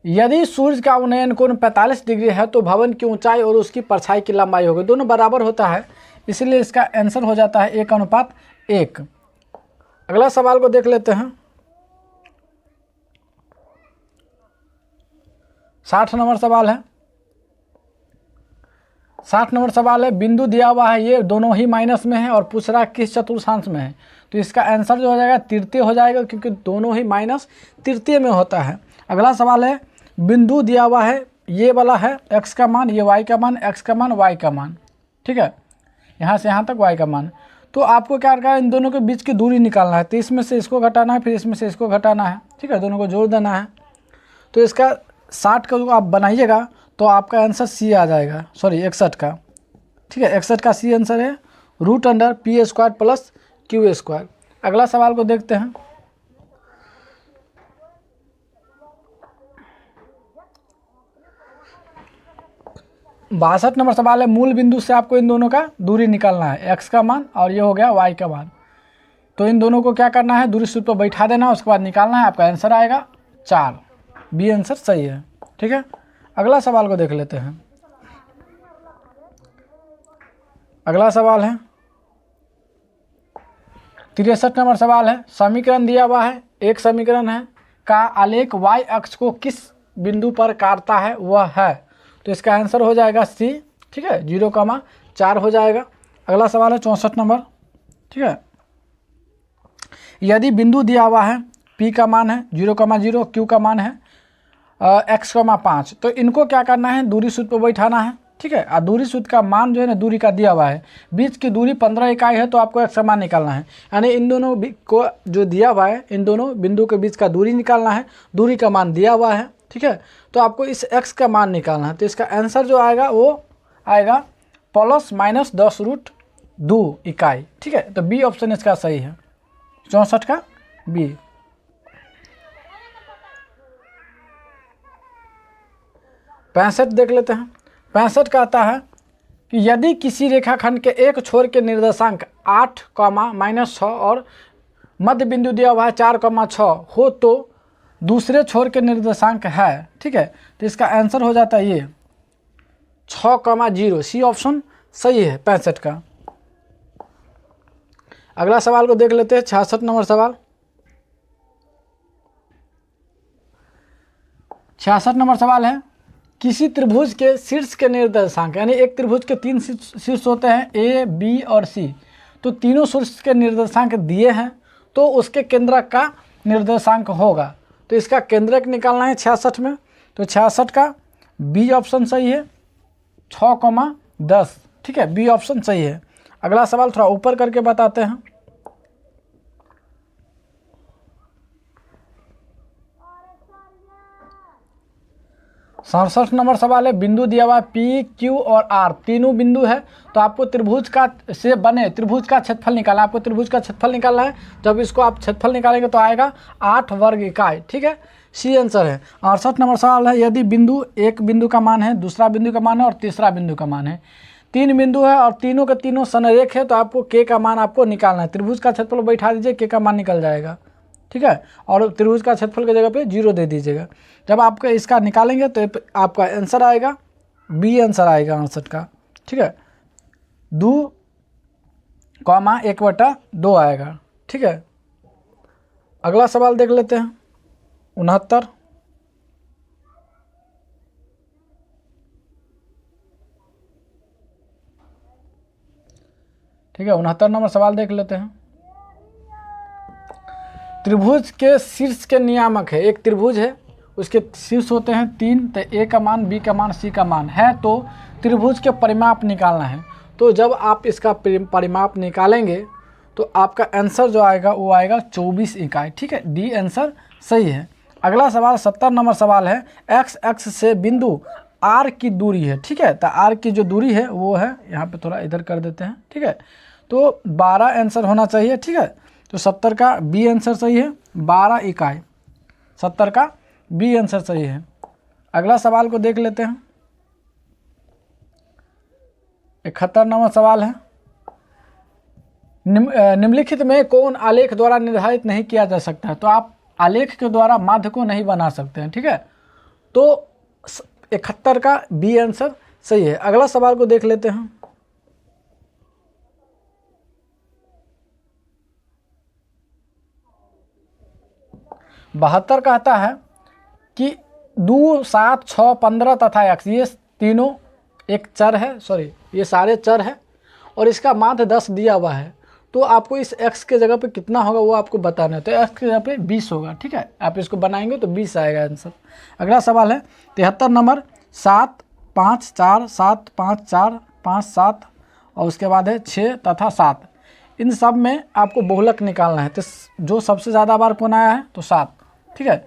यदि सूर्य का उन्नयन कोण 45 डिग्री है तो भवन की ऊंचाई और उसकी परछाई की लंबाई होगी, दोनों बराबर होता है, इसलिए इसका आंसर हो जाता है 1:1। अगला सवाल को देख लेते हैं, 60 नंबर सवाल है। 60 नंबर सवाल है, बिंदु दिया हुआ है, ये दोनों ही माइनस में है और पूछ रहा है किस चतुर्थांश में है, तो इसका आंसर जो हो जाएगा तृतीय हो जाएगा, क्योंकि दोनों ही माइनस तृतीय में होता है। अगला सवाल है, बिंदु दिया हुआ है, ये वाला है x का मान, ये y का मान, x का मान, y का मान। ठीक है, यहाँ से यहाँ तक y का मान, तो आपको क्या करना है, इन दोनों के बीच की दूरी निकालना है, तो इसमें से इसको घटाना है, फिर इसमें से इसको घटाना है। ठीक है, दोनों को जोड़ देना है, तो इसका 60 का जो आप बनाइएगा तो आपका आंसर सी आ जाएगा, सॉरी 61 का। ठीक है, 61 का सी आंसर है, √p² प्लस q²। अगला सवाल को देखते हैं, 62 नंबर सवाल है, मूल बिंदु से आपको इन दोनों का दूरी निकालना है, x का मान और ये हो गया y का मान। तो इन दोनों को क्या करना है, दूरी सूत्र पर बैठा देना, उसके बाद निकालना है, आपका आंसर आएगा 4। बी आंसर सही है। ठीक है, अगला सवाल को देख लेते हैं। अगला सवाल है 63 नंबर सवाल है। समीकरण दिया हुआ है, एक समीकरण है का आलेख y अक्ष को किस बिंदु पर काटता है वह है, तो इसका आंसर हो जाएगा सी। ठीक है, 0,4 हो जाएगा। अगला सवाल है 64 नंबर। ठीक है, यदि बिंदु दिया हुआ है P का मान है 0,0, Q का मान है x,5, तो इनको क्या करना है, दूरी सूत्र पर बैठाना है। ठीक है, और दूरी सूत्र का मान जो है ना दूरी का दिया हुआ है, बीच की दूरी 15 इकाई है, तो आपको x का मान निकालना है। यानी इन दोनों को जो दिया हुआ है, इन दोनों बिंदु के बीच का दूरी निकालना है, दूरी का मान दिया हुआ है। ठीक है, तो आपको इस x का मान निकालना है, तो इसका आंसर जो आएगा वो आएगा +-10√2 इकाई। ठीक है, तो बी ऑप्शन इसका सही है, 64 का बी। पैंसठ देख लेते हैं। 65 कहता है कि यदि किसी रेखाखंड के एक छोर के निर्देशांक 8, -6 और मध्य बिंदु दिया हुआ है 4,6 हो तो दूसरे छोर के निर्देशांक है। ठीक है, तो इसका आंसर हो जाता है ये 6,0। सी ऑप्शन सही है 65 का। अगला सवाल को देख लेते हैं, 66 नंबर सवाल। 66 नंबर सवाल है, किसी त्रिभुज के शीर्ष के निर्देशांक, यानी एक त्रिभुज के 3 शीर्ष होते हैं ए, बी और सी, तो तीनों शीर्ष के निर्देशांक दिए हैं, तो उसके केंद्रक का निर्देशांक होगा। तो इसका केंद्रक निकालना है 66 में, तो 66 का बी ऑप्शन सही है, 6,10। ठीक है, बी ऑप्शन सही है। अगला सवाल थोड़ा ऊपर करके बताते हैं। सड़सठ नंबर सवाल है, बिंदु दिया हुआ पी, क्यू और आर, तीनों बिंदु है, तो आपको त्रिभुज का से बने त्रिभुज का क्षेत्रफल निकालना है। आपको त्रिभुज का क्षेत्रफल निकालना है, जब इसको आप क्षेत्रफल निकालेंगे तो आएगा 8 वर्ग इकाई। ठीक है, सी आंसर है। 68 नंबर सवाल है, यदि बिंदु एक बिंदु का मान है, दूसरा बिंदु का मान है और तीसरा बिंदु का मान है, 3 बिंदु है और तीनों के तीनों संरेख है, तो आपको के का मान आपको निकालना है। त्रिभुज का क्षेत्रफल बैठा दीजिए, के का मान निकल जाएगा। ठीक है, और त्रिभुज का क्षेत्रफल की जगह पे 0 दे दीजिएगा। जब आपका इसका निकालेंगे तो आपका आंसर आएगा बी आंसर आएगा 68 का। ठीक है, 2,1/2 आएगा। ठीक है, अगला सवाल देख लेते हैं 69। ठीक है, 69 नंबर सवाल देख लेते हैं। त्रिभुज के शीर्ष के नियामक है, एक त्रिभुज है, उसके शीर्ष होते हैं 3, तो ए का मान, बी का मान, सी का मान है, तो त्रिभुज के परिमाप निकालना है। तो जब आप इसका परिमाप निकालेंगे तो आपका आंसर जो आएगा वो आएगा 24 इकाई। ठीक है, डी आंसर सही है। अगला सवाल 70 नंबर सवाल है, एक्स अक्ष से बिंदु आर की दूरी है। ठीक है, तो आर की जो दूरी है वो है, यहाँ पे थोड़ा इधर कर देते हैं। ठीक है, तो 12 आंसर होना चाहिए। ठीक है, तो 70 का बी आंसर सही है, 12 इकाई। 70 का बी आंसर सही है। अगला सवाल को देख लेते हैं। 71 नंबर सवाल है, निम्नलिखित में कौन आलेख द्वारा निर्धारित नहीं किया जा सकता है, तो आप आलेख के द्वारा माध्य को नहीं बना सकते हैं। ठीक है, तो 71 का बी आंसर सही है। अगला सवाल को देख लेते हैं। बहत्तर कहता है कि 2, 7, 6, 15 तथा x, ये तीनों एक चर है, सॉरी ये सारे चर है, और इसका माध्य 10 दिया हुआ है, तो आपको इस x के जगह पे कितना होगा वो आपको बताना है। तो x के जगह पे 20 होगा। ठीक है, आप इसको बनाएंगे तो 20 आएगा आंसर। अगला सवाल है 73 नंबर, 7, 5, 4, 7, 5, 4, 5, 7 और उसके बाद है 6 तथा 7, इन सब में आपको बहुलक निकालना है। तो जो सबसे ज़्यादा बार कौन आया है, तो 7। ठीक है,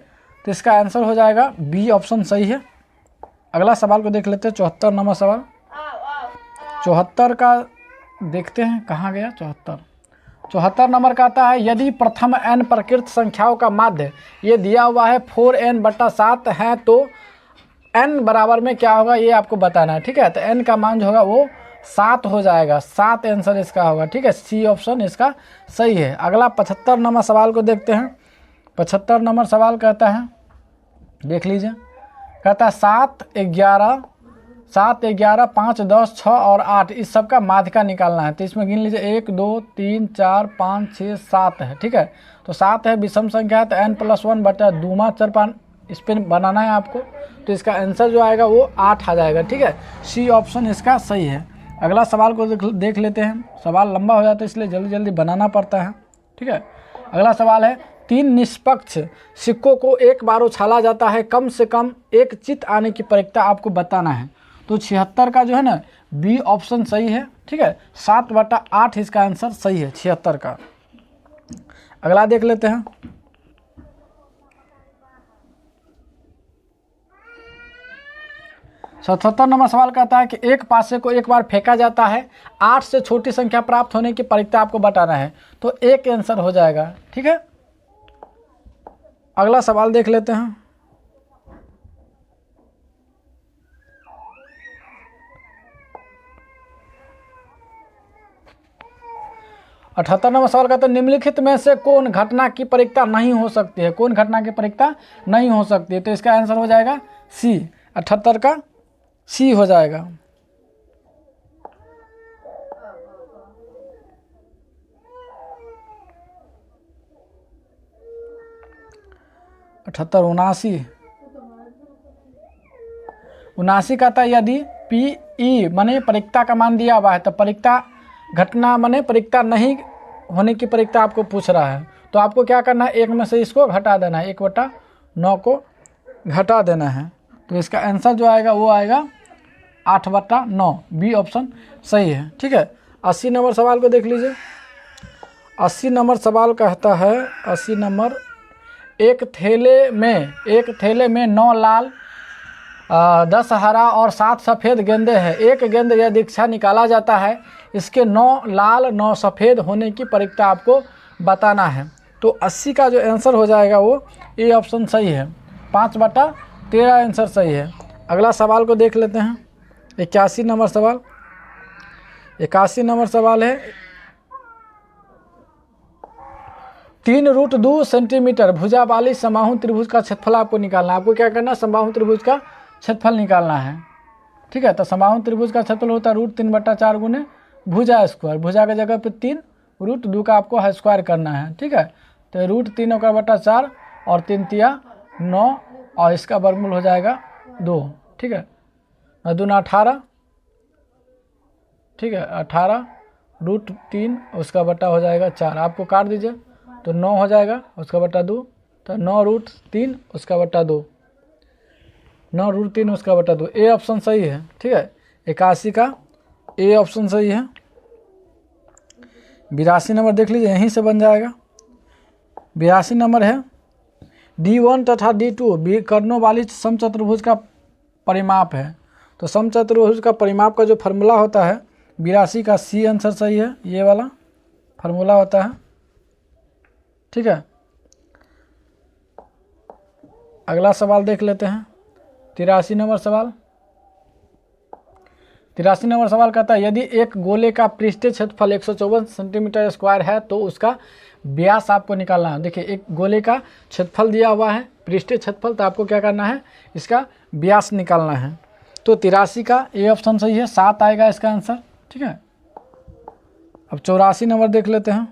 तो इसका आंसर हो जाएगा बी ऑप्शन सही है। अगला सवाल को देख लेते हैं, 74 नंबर सवाल। 74 का देखते हैं कहाँ गया 74। 74 नंबर का आता है, यदि प्रथम n प्रकृत संख्याओं का माध्य ये दिया हुआ है 4n/7 है, तो n बराबर में क्या होगा ये आपको बताना है। ठीक है, तो n का मान जो होगा वो 7 हो जाएगा, 7 आंसर इसका होगा। ठीक है, सी ऑप्शन इसका सही है। अगला 75 नंबर सवाल को देखते हैं। 75 नंबर सवाल कहता है, देख लीजिए, कहता है 7, 11, 5, 10, 6 और 8 इस सब का माध्यिका निकालना है। तो इसमें गिन लीजिए 1, 2, 3, 4, 5, 6, 7 है। ठीक है, तो 7 है, विषम संख्या है, तो n+1 बटा दूमा चरपान इस पर बनाना है आपको। तो इसका आंसर जो आएगा वो 8 आ जाएगा। ठीक है, सी ऑप्शन इसका सही है। अगला सवाल को देख लेते हैं। सवाल लंबा हो जाता है इसलिए जल्दी जल्दी बनाना पड़ता है। ठीक है, अगला सवाल है, 3 निष्पक्ष सिक्कों को एक बार उछाला जाता है, कम से कम एक चित आने की प्रक्रिया आपको बताना है। तो 76 का जो है ना बी ऑप्शन सही है। ठीक है, 7/8 इसका आंसर सही है 76 का। अगला देख लेते हैं। सतहत्तर नंबर सवाल कहता है कि एक पासे को एक बार फेंका जाता है, 8 से छोटी संख्या प्राप्त होने की प्रक्रिया आपको बताना है। तो एक आंसर हो जाएगा। ठीक है, अगला सवाल देख लेते हैं। अठहत्तर नंबर सवाल कहता है, निम्नलिखित में से कौन घटना की प्रक्रिया नहीं हो सकती है? कौन घटना की प्रक्रिया नहीं हो सकती है? तो इसका आंसर हो जाएगा सी, 78 का सी हो जाएगा। अठहत्तर, 79 कहता है, यदि पी ई माने प्रक्रिया का मान दिया हुआ है तो प्रक्रिया घटना माने प्रक्रिया नहीं होने की प्रक्रिया आपको पूछ रहा है। तो आपको क्या करना है, एक में से इसको घटा देना है, 1/9 को घटा देना है। तो इसका आंसर जो आएगा वो आएगा 8/9, बी ऑप्शन सही है। ठीक है, 80 नंबर सवाल को देख लीजिए। 80 नंबर सवाल कहता है, 80 नंबर, एक थैले में 9 लाल, 10 हरा और 7 सफ़ेद गेंदे हैं। एक गेंद या दीक्षा निकाला जाता है, इसके 9 लाल 9 सफ़ेद होने की प्रक्रिया आपको बताना है। तो 80 का जो आंसर हो जाएगा वो ए ऑप्शन सही है, 5/13 आंसर सही है। अगला सवाल को देख लेते हैं। 81 नंबर सवाल। 81 नंबर सवाल है, 3√2 सेंटीमीटर भुजा वाली समबाहु त्रिभुज का क्षेत्रफल आपको निकालना है। आपको क्या करना है, समबाहु त्रिभुज का क्षेत्रफल निकालना है। ठीक है, तो समबाहु त्रिभुज का क्षेत्रफल होता है √3/4 गुने भुजा स्क्वायर। भुजा की जगह पे 3 √2 का आपको स्क्वायर करना है। ठीक है, तो √3/4 और 3 तिया 9 और इसका वर्गमूल हो जाएगा 2। ठीक है, 2 × 18। ठीक है, 18 √3 उसका बटा हो जाएगा 4। आपको काट दीजिए तो 9 हो जाएगा, उसका बटा 2, तो 9√3 उसका बटा 2, 9√3 उसका बटा 2। ए ऑप्शन सही है। ठीक है, 81 का ए ऑप्शन सही है। 82 नंबर देख लीजिए, यहीं से बन जाएगा। 82 नंबर है, D1 तथा D2 कर्णों वाली समचतुर्भुज का परिमाप है। तो समचतुर्भुज का परिमाप का जो फार्मूला होता है, 82 का सी आंसर सही है, ये वाला फार्मूला होता है। ठीक है, अगला सवाल देख लेते हैं। 83 नंबर सवाल। 83 नंबर सवाल कहता है, यदि एक गोले का पृष्ठीय क्षेत्रफल 154 सेंटीमीटर स्क्वायर है तो उसका व्यास आपको निकालना है। देखिए, एक गोले का क्षेत्रफल दिया हुआ है, पृष्ठीय क्षेत्रफल, तो आपको क्या करना है, इसका व्यास निकालना है। तो 83 का ए ऑप्शन सही है, 7 आएगा इसका आंसर। ठीक है, अब 84 नंबर देख लेते हैं।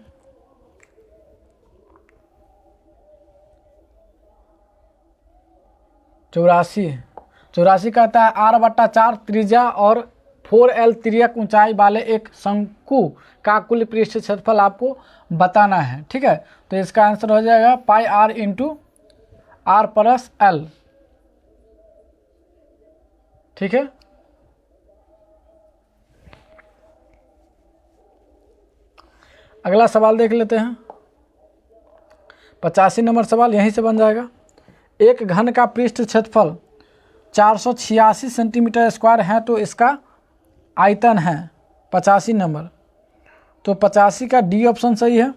84 कहता है, R/4 त्रिज्या और 4L तिर्यक ऊंचाई वाले एक शंकु का कुल पृष्ठीय क्षेत्रफल आपको बताना है। ठीक है, तो इसका आंसर हो जाएगा πr × r+l। ठीक है, अगला सवाल देख लेते हैं। 85 नंबर सवाल यहीं से बन जाएगा। एक घन का पृष्ठ क्षेत्रफल 486 सेंटीमीटर स्क्वायर है तो इसका आयतन है 85 नंबर। तो 85 का डी ऑप्शन सही है,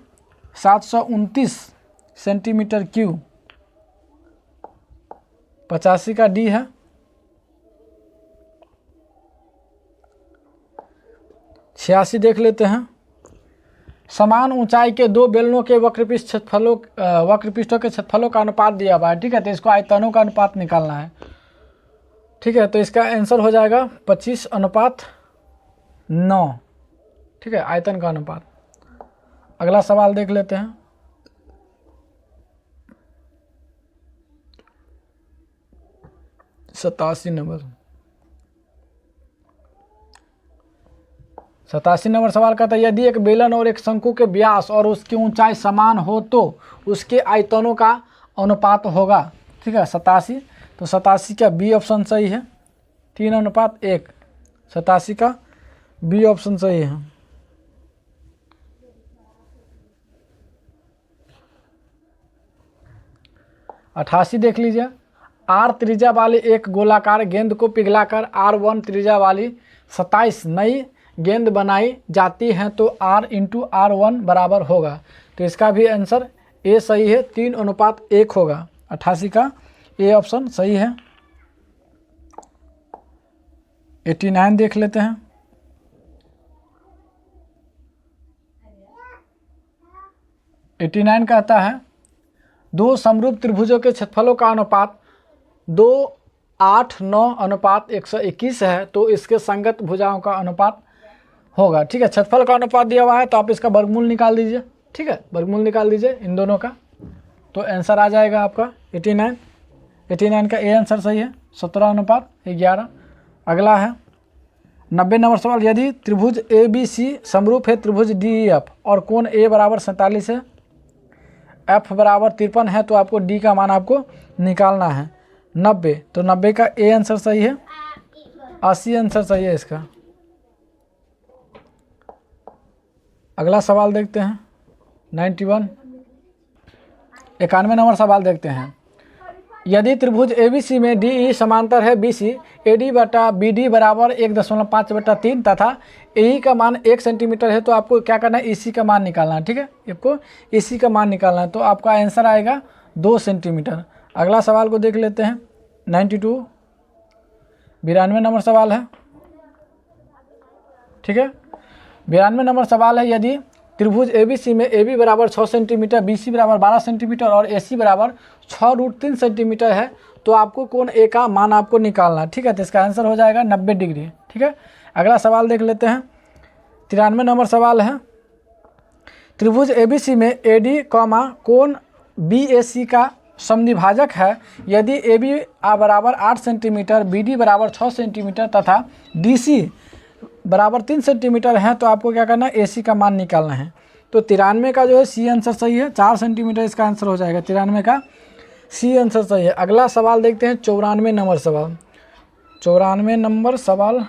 729 सेंटीमीटर क्यूब। 85 का डी है। 86 देख लेते हैं। समान ऊंचाई के दो बेलनों के वक्रपृष्ठों के क्षेत्रफलों का अनुपात दिया हुआ है, ठीक है। तो इसको आयतनों का अनुपात निकालना है, ठीक है। तो इसका आंसर हो जाएगा 25:9, ठीक है, आयतन का अनुपात। अगला सवाल देख लेते हैं। सतासी नंबर सवाल कहता है यदि एक बेलन और एक शंकु के व्यास और उसकी ऊंचाई समान हो तो उसके आयतनों का अनुपात होगा, ठीक है। 87, तो 87 का बी ऑप्शन सही है, 3:1। 87 का बी ऑप्शन सही है। अठासी देख लीजिए। आर त्रिज्या वाली एक गोलाकार गेंद को पिघलाकर R1 त्रिज्या वाली 27 नई गेंद बनाई जाती हैं तो R × R1 बराबर होगा। तो इसका भी आंसर ए सही है, 3:1 होगा। 88 का ए ऑप्शन सही है। 89 देख लेते हैं। एटी 9 कहता है दो समरूप त्रिभुजों के क्षेत्रफलों का अनुपात 2:8:9:121 है तो इसके संगत भुजाओं का अनुपात होगा, ठीक है। क्षेत्रफल का अनुपात दिया हुआ है तो आप इसका वर्गमूल निकाल दीजिए, ठीक है। वर्गमूल निकाल दीजिए इन दोनों का, तो आंसर आ जाएगा आपका 89। 89 का ए आंसर सही है, 17:11। अगला है 90 नंबर सवाल। यदि त्रिभुज ABC समरूप है त्रिभुज DEF और कोण A = 47 है, F = 53 है तो आपको D का मान आपको निकालना है 90। तो 90 का ए आंसर सही है, 80 आंसर सही है इसका। अगला सवाल देखते हैं 91 91 सवाल देखते हैं। यदि त्रिभुज ABC में DE समांतर है BC, AD/BD = 1.5/3 तथा AE का मान 1 सेंटीमीटर है तो आपको क्या करना है, EC का मान निकालना है, ठीक है। आपको EC का मान निकालना है तो आपका आंसर आएगा 2 सेंटीमीटर। अगला सवाल को देख लेते हैं 92 नंबर सवाल है, ठीक है। 92 नंबर सवाल है। यदि त्रिभुज ABC में AB = 6 सेंटीमीटर, BC = 12 सेंटीमीटर और AC = 6√3 सेंटीमीटर है तो आपको कोण A का मान आपको निकालना है, ठीक है। तो इसका आंसर हो जाएगा 90 डिग्री, ठीक है। अगला सवाल देख लेते हैं 93 नंबर सवाल है। त्रिभुज ABC में AD, कोण BAC का समद्विभाजक है। यदि AB = 8 सेंटीमीटर, BD = 6 सेंटीमीटर तथा DC = 3 सेंटीमीटर है तो आपको क्या करना है, AC का मान निकालना है। तो 93 का जो है C आंसर सही है, 4 सेंटीमीटर इसका आंसर हो जाएगा। 93 का C आंसर सही है। अगला सवाल देखते हैं 94 नंबर सवाल। 94 नंबर सवाल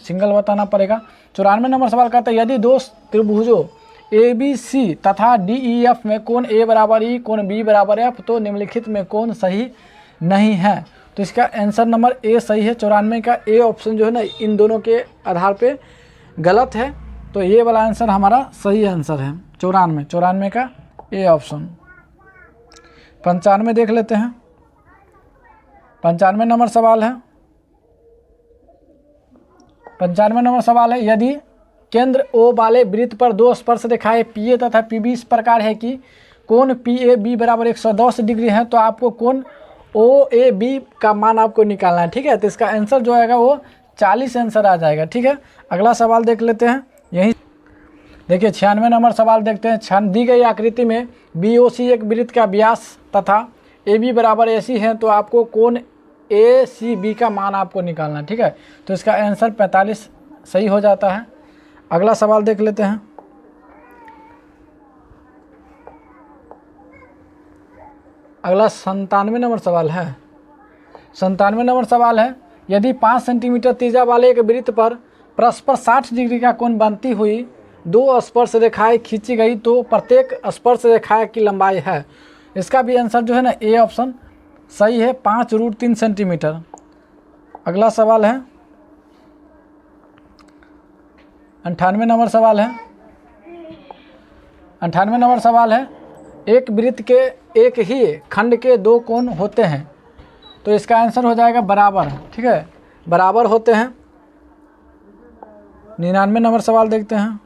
सिंगल बताना पड़ेगा। 94 नंबर सवाल कहता है यदि दो त्रिभुजों ABC तथा DEF में कोण A = E, कोण B = F तो निम्नलिखित में कौन सही नहीं है। तो इसका आंसर नंबर ए सही है। 94 का ए ऑप्शन जो है ना इन दोनों के आधार पे गलत है, तो ये वाला आंसर हमारा सही आंसर है 94 का ए ऑप्शन। 95 देख लेते हैं। 95 नंबर सवाल है। 95 नंबर सवाल है। यदि केंद्र O वाले वृत्त पर दो स्पर्श रेखाएं PA तथा PB इस प्रकार है कि कोण PAB = 110 डिग्री है तो आपको कोण OAB का मान आपको निकालना है, ठीक है। तो इसका आंसर जो आएगा वो 40 आंसर आ जाएगा, ठीक है। अगला सवाल देख लेते हैं। यही देखिए 96 नंबर सवाल देखते हैं। दी गई आकृति में BOC एक वृत्त का व्यास तथा AB = AC है तो आपको कोण ACB का मान आपको निकालना है, ठीक है। तो इसका आंसर 45 सही हो जाता है। अगला सवाल देख लेते हैं। अगला 97 नंबर सवाल है। 97 नंबर सवाल है। यदि 5 सेंटीमीटर त्रिज्या वाले एक वृत्त पर परस्पर 60 डिग्री का कोण बनती हुई दो स्पर्श रेखाएं खींची गई तो प्रत्येक स्पर्श रेखा की लंबाई है। इसका भी आंसर जो है ना ए ऑप्शन सही है, 5√3 सेंटीमीटर। अगला सवाल है 98 नंबर सवाल है। 98 नंबर सवाल है। एक वृत्त के एक ही खंड के दो कोण होते हैं तो इसका आंसर हो जाएगा बराबर, ठीक है। बराबर होते हैं 99 नंबर सवाल देखते हैं।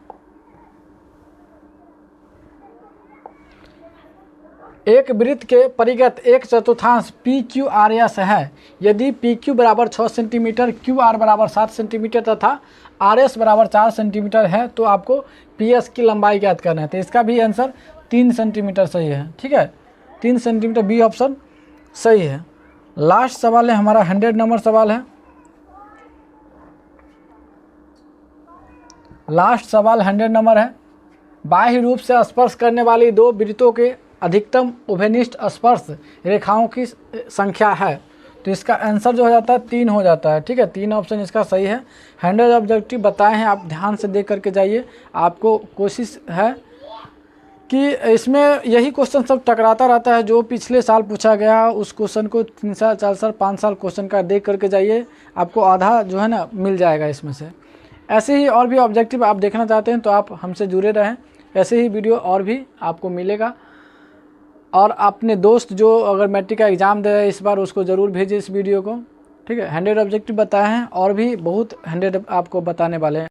एक वृत्त के परिगत एक चतुर्थांश पी क्यू आर एस है। यदि पी क्यू बराबर 6 सेंटीमीटर, क्यू आर बराबर 7 सेंटीमीटर तथा आर एस बराबर 4 सेंटीमीटर है तो आपको पी एस की लंबाई ज्ञात करना है। तो इसका भी आंसर 3 सेंटीमीटर सही है। ठीक है, 3 सेंटीमीटर, बी ऑप्शन सही है। लास्ट सवाल है हमारा 100 नंबर सवाल है। लास्ट सवाल 100 नंबर है। बाह्य रूप से स्पर्श करने वाली दो वृत्तों के अधिकतम उभयनिष्ठ स्पर्श रेखाओं की संख्या है। तो इसका आंसर जो हो जाता है 3 हो जाता है। ठीक है, 3 ऑप्शन इसका सही है। 100 ऑब्जेक्टिव बताए हैं, आप ध्यान से देख करके जाइए। आपको कोशिश है कि इसमें यही क्वेश्चन सब टकराता रहता है, जो पिछले साल पूछा गया उस क्वेश्चन को 3 साल 4 साल 5 साल क्वेश्चन का देख करके जाइए, आपको आधा जो है ना मिल जाएगा इसमें से। ऐसे ही और भी ऑब्जेक्टिव आप देखना चाहते हैं तो आप हमसे जुड़े रहें, ऐसे ही वीडियो और भी आपको मिलेगा। और अपने दोस्त जो अगर मैट्रिक का एग्ज़ाम दे रहे हैं इस बार, उसको ज़रूर भेजिए इस वीडियो को। ठीक है, 100 ऑब्जेक्टिव बताए हैं और भी बहुत 100 आपको बताने वाले हैं।